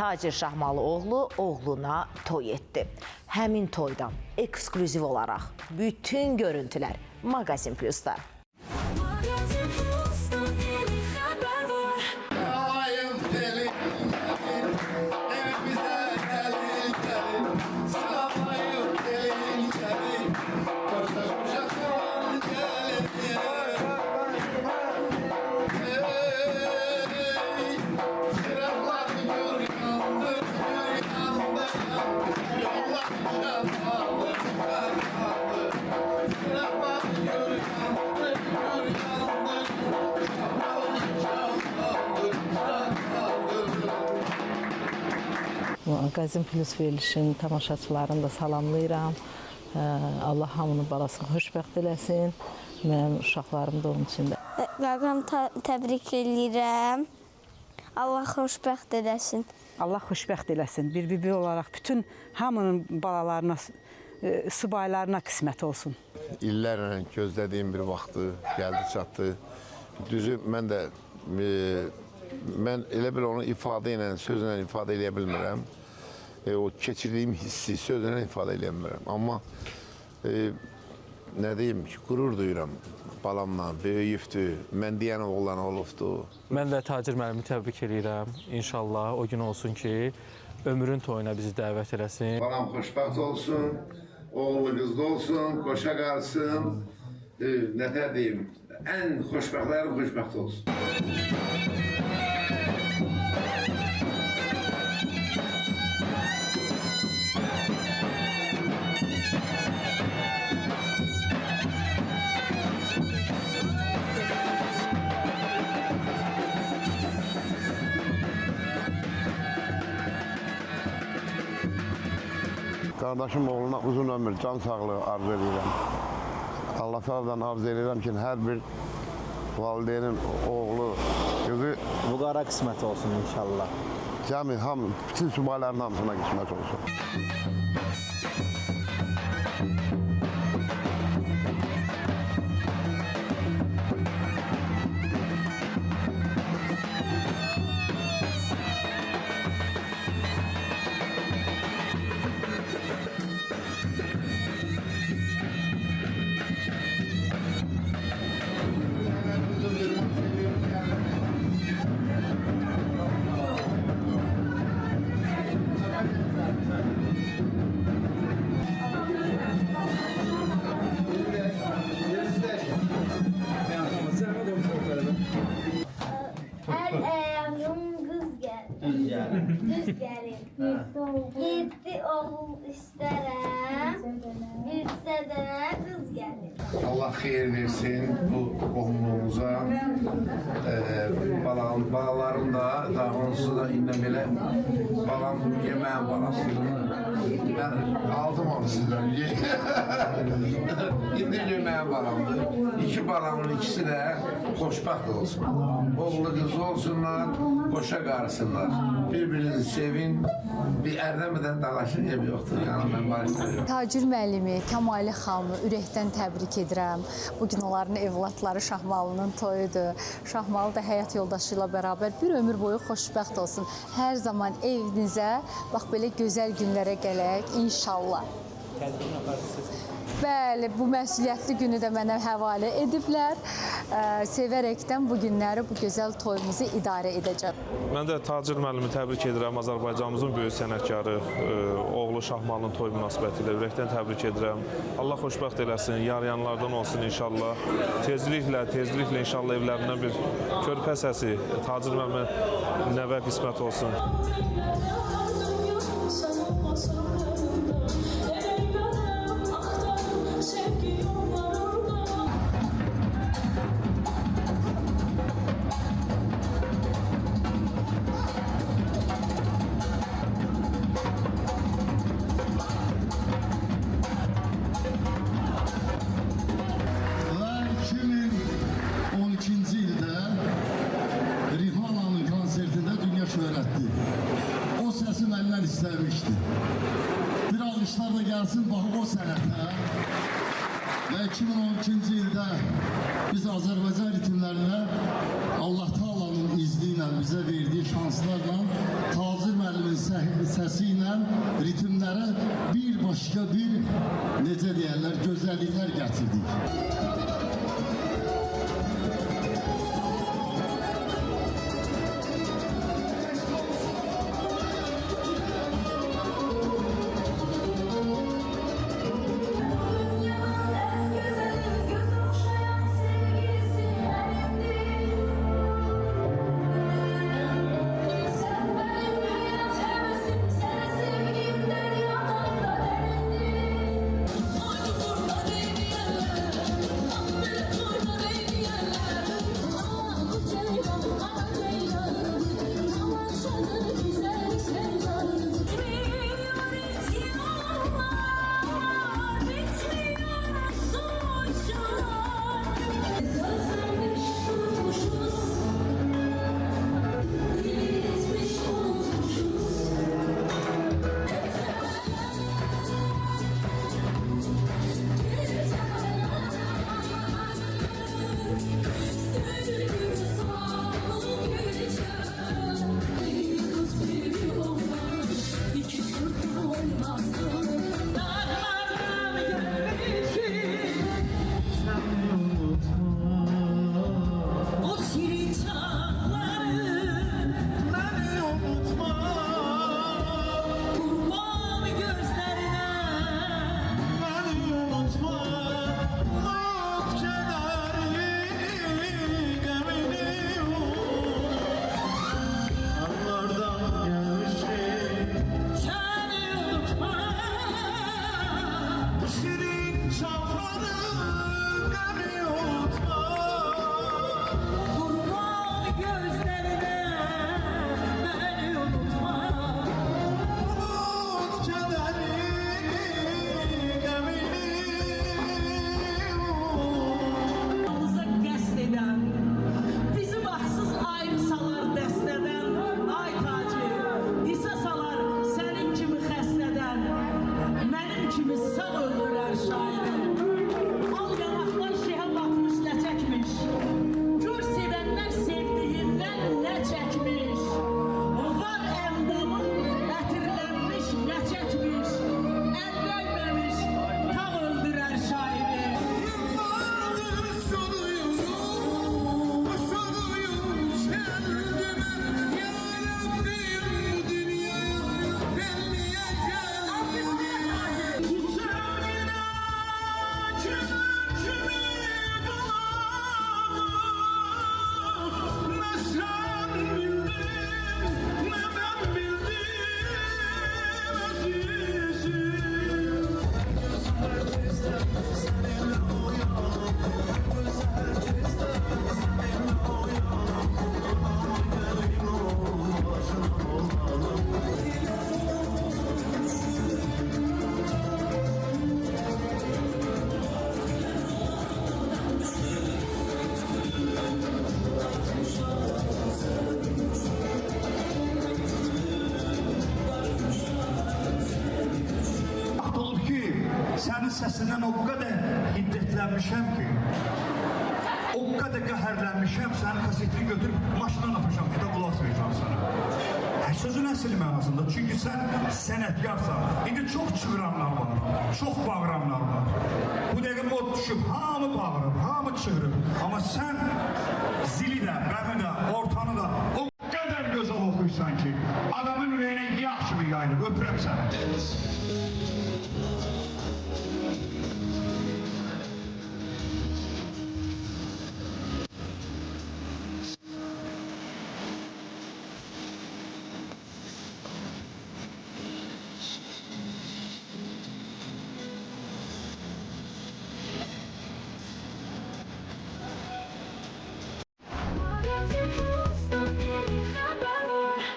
Tacir Şahmalıoğlu oğluna toy etdi. Həmin toydan eksklüziv olaraq bütün görüntülər Magazin Plus'da. Magazin Plus verilişinin tamaşaçılarını da salamlayıram. Allah hamının balasını xoşbəxt eləsin. Mənim uşaqlarım da onun içində. Qaqam təbrik edirəm. Allah xoşbəxt eləsin. Allah xoşbəxt eləsin. Bir bibi olaraq bütün hamının balalarına, subaylarına qismət olsun. İllərlə gözlədiyim bir vaxtı gəldi, çatdı. Düzü mən də mən elə bir onu ifadə ilə, sözlə ifadə eləyə bilmirəm. O keçirdiyim hissi sözlə ifadə eləyə bilmirəm. Amma nə deyim ki, qürur duyuram balamla, böyüyübdür, mən deyən oğlan olubdur. Mən də Tacir müəllimi təbrik edirəm. İnşallah o gün olsun ki, ömrün toyuna bizi dəvət eləsin. Balam xoşbəxt olsun, oğlu qızlı olsun, qoşa qalsın, nə deyim, ən xoşbəxtlərim xoşbəxt olsun. Qardaşım oğluna uzun ömür, can sağlığı arzu edirəm. Allah sağlıqdan arzu edirəm ki, hər bir valideynin oğlu, qızı bu qara qismət olsun inşallah. Cəmi, bütün subayların hamısına qismət olsun. Düz gəlin. 7 oğul istərəm, bir dənə qız gəlin. Allah xeyir versin bu qohumluğumuza. Balalarım da onsuz da indi belə balam yeməyin balasıdır. Ben aldım onu sizden. İndi yeməyin balamdır. İki balamın ikisi de xoşbəxt olsun. Oğlu qızı olsunlar, qoşa qarısınlar. Birbirinizi sevin. Bir ərdəmədən dalaşın ev yoxdur. Yəni mən barışdırıyorum. Tacir müəllimi, Kəmali xanımı ürəkdən təbrik edirəm. Bugün onların evlatları Şahmalının toyudur. Şahmalı da həyat yoldaşı ilə bərabər bir ömür boyu xoşbəxt olsun. Hər zaman evinizə, bax belə gözəl günlərə gələk inşallah. Bəli, bu məsuliyyətli günü də mənə həvalə ediblər. Sevərəkdən bu günləri, bu gözəl toyumuzu idarə edəcəm. Mən də Tacir müəllimi təbrik edirəm. Azərbaycanımızın böyük sənətkarı, oğlu Şahmalının toy münasibəti ilə ürəkdən təbrik edirəm. Allah xoşbəxt eləsin, yarayanlardan olsun inşallah. Tezliklə inşallah evlərindən bir körpə səsi Tacir müəllimi nəvə qismət olsun. O sesi benden istemişti. Bir alkışlar da gelsin bakın o senete. Ve 2012 yılda biz Azerbaycan ritimlerine Allah Teala'nın izniyle bize verdiği şanslarla Tacir müəllimin gələn ritmlərə bir başqa bir, necə deyərlər, gözəlliklər gətirdik. Sənin səsindən o qədər hiddətlənmişəm ki, o qədər qəhərlənmişəm, sənin kasetini götürüb maşından atmışam ki, də qulaq verəcəm sana. Sözün əsl mənasında, çünki sən sənətkarsan. İndi çox çığıranlar var, çox bağıranlar var. Bu dəqiqə mod düşüb, hamı bağırıb, hamı çığırıb. Amma sən zili də, bəmi də, ortanı da o qədər gözəl oxuyursan ki, adamın ürəyinə yaxşı bir yayılıb, öpürəm səni.